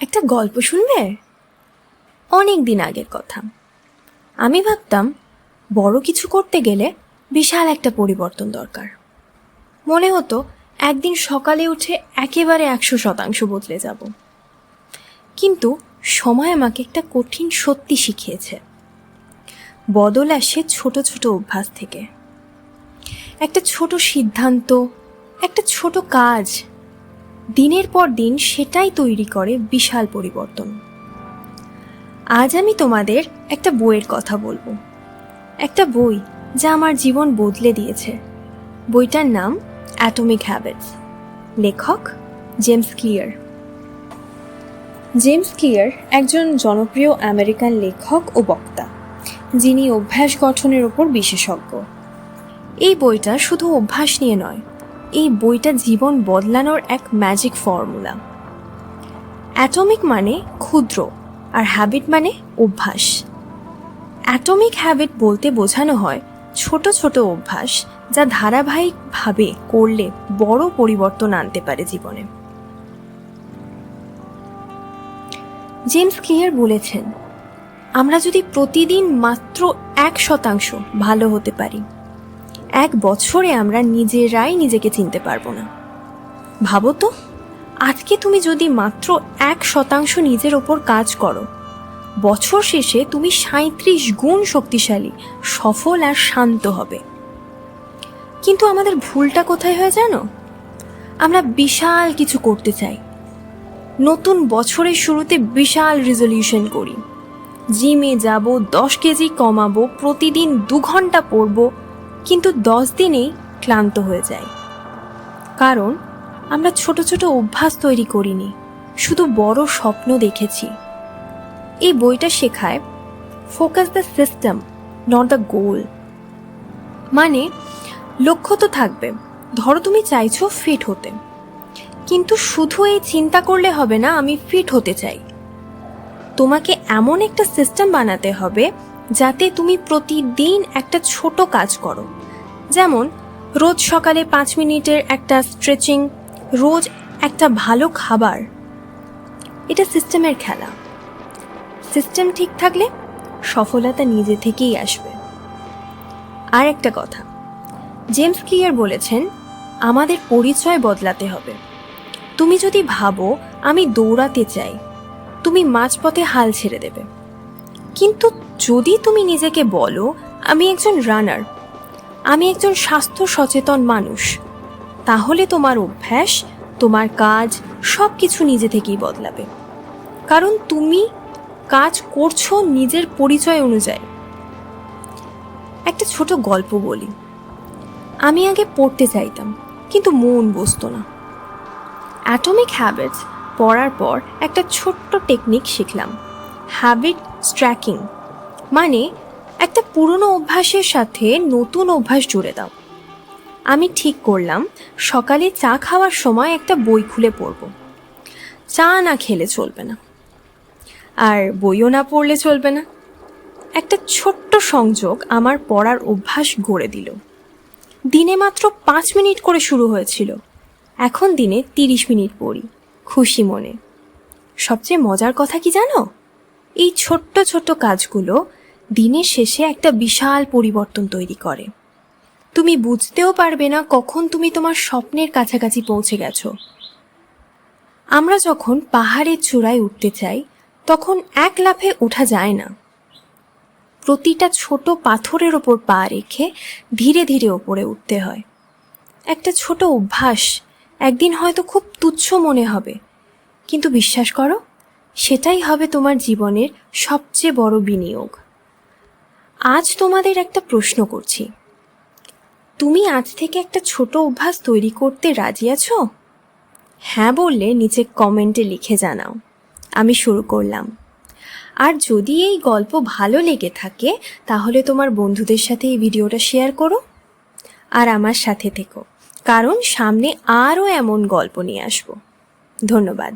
একটা গল্প শুনবে? অনেক দিন আগের কথা। আমি ভাবতাম বড় কিছু করতে গেলে বিশাল একটা পরিবর্তন দরকার। মনে হতো একদিন সকালে উঠে একেবারে 100% বদলে যাব। কিন্তু সময় আমাকে একটা কঠিন সত্যি শিখিয়েছে। বদল আসে ছোট ছোট অভ্যাস থেকে। একটা ছোট সিদ্ধান্ত, একটা ছোট কাজ দিনের পর দিন সেটাই তৈরি করে বিশাল পরিবর্তন। আজ আমি তোমাদের একটা বইয়ের কথা বলবো। একটা বই যা আমার জীবন বদলে দিয়েছে। বইটার নাম অ্যাটমিক হ্যাবিটস। লেখক জেমস ক্লিয়ার। জেমস ক্লিয়ার একজন জনপ্রিয় আমেরিকান লেখক ও বক্তা, যিনি অভ্যাস গঠনের ওপর বিশেষজ্ঞ। এই বইটা শুধু অভ্যাস নিয়ে নয়, এই বইটা জীবন বদলানোর এক ম্যাজিক ফর্মুলা। অ্যাটমিক মানে ক্ষুদ্র আর হ্যাবিট মানে অভ্যাস। অ্যাটমিক হ্যাবিট বলতে বোঝানো হয় ছোট ছোট অভ্যাস যা ধারাবাহিকভাবে করলে বড় পরিবর্তন আনতে পারে জীবনে। জেমস ক্লিয়ার বলেছেন, আমরা যদি প্রতিদিন মাত্র 1% ভালো হতে পারি, 1 বছরে আমরা নিজেরাই নিজেকে চিনতে পারবো না। ভাবো তো, আজকে তুমি যদি মাত্র 1% নিজের ওপর কাজ করো, বছর শেষে তুমি 37 গুণ শক্তিশালী, সফল আর শান্ত হবে। কিন্তু আমাদের ভুলটা কোথায় হয় জানো? আমরা বিশাল কিছু করতে চাই। নতুন বছরের শুরুতে বিশাল রেজলিউশন করি, জিমে যাব, 10 কেজি কমাবো, প্রতিদিন 2 ঘন্টা পড়বো, কিন্তু 10 দিনেই ক্লান্ত হয়ে যায়। কারণ আমরা ছোট ছোট অভ্যাস তৈরি করিনি, শুধু বড় স্বপ্ন দেখেছি। এই বইটা শেখায় focus the system, not the গোল। মানে লক্ষ্য তো থাকবে, ধরো তুমি চাইছো ফিট হতে, কিন্তু শুধু এই চিন্তা করলে হবে না আমি ফিট হতে চাই। তোমাকে এমন একটা সিস্টেম বানাতে হবে যাতে তুমি প্রতিদিন একটা ছোট কাজ করো। যেমন রোজ সকালে 5 মিনিটের একটা স্ট্রেচিং, রোজ একটা ভালো খাবার। এটা সিস্টেমের খেলা। সিস্টেম ঠিক থাকলে সফলতা নিজে থেকেই আসবে। আর একটা কথা, জেমস ক্লিয়ার বলেছেন, আমাদের পরিচয় বদলাতে হবে। তুমি যদি ভাবো আমি দৌড়াতে চাই, তুমি মাঝপথে হাল ছেড়ে দেবে। কিন্তু যদি তুমি নিজেকে বলো আমি একজন রানার, আমি একজন স্বাস্থ্য সচেতন মানুষ, তাহলে তোমার অভ্যাস, তোমার কাজ সব কিছু নিজে থেকেই বদলাবে। কারণ তুমি কাজ করছো নিজের পরিচয় অনুযায়ী। একটা ছোট গল্প বলি। আমি আগে পড়তে চাইতাম, কিন্তু মন বসতো না। অ্যাটমিক হ্যাবিটস পড়ার পর একটা ছোট্ট টেকনিক শিখলাম, হ্যাবিট স্ট্র্যাকিং। মানে একটা পুরনো অভ্যাসের সাথে নতুন অভ্যাস জুড়ে দাও। আমি ঠিক করলাম সকালে চা খাওয়ার সময় একটা বই খুলে পড়ব। চা না খেলে চলবে না, আর বইও না পড়লে চলবে না। একটা ছোট্ট সংযোগ আমার পড়ার অভ্যাস গড়ে দিল। দিনে মাত্র 5 মিনিট করে শুরু হয়েছিল, এখন দিনে 30 মিনিট পড়ি, খুশি মনে। সবচেয়ে মজার কথা কি জানো? এই ছোট্ট ছোট্ট কাজগুলো দিনের শেষে একটা বিশাল পরিবর্তন তৈরি করে। তুমি বুঝতেও পারবে না কখন তুমি তোমার স্বপ্নের কাছাকাছি পৌঁছে গেছো। আমরা যখন পাহাড়ের চূড়ায় উঠতে চাই, তখন 1 লাফে ওঠা যায় না। প্রতিটা ছোট পাথরের ওপর পা রেখে ধীরে ধীরে ওপরে উঠতে হয়। একটা ছোট অভ্যাস একদিন হয়তো খুব তুচ্ছ মনে হবে, কিন্তু বিশ্বাস করো, সেটাই হবে তোমার জীবনের সবচেয়ে বড় বিনিয়োগ। আজ তোমাদের একটা প্রশ্ন করছি, তুমি আজ থেকে একটা ছোট অভ্যাস তৈরি করতে রাজি আছো? হ্যাঁ বললে নিচে কমেন্টে লিখে জানাও। আমি শুরু করলাম। আর যদি এই গল্প ভালো লেগে থাকে, তাহলে তোমার বন্ধুদের সাথে এই ভিডিওটা শেয়ার করো। আর আমার সাথে থেকো, কারণ সামনে আরও এমন গল্প নিয়ে আসবো। ধন্যবাদ।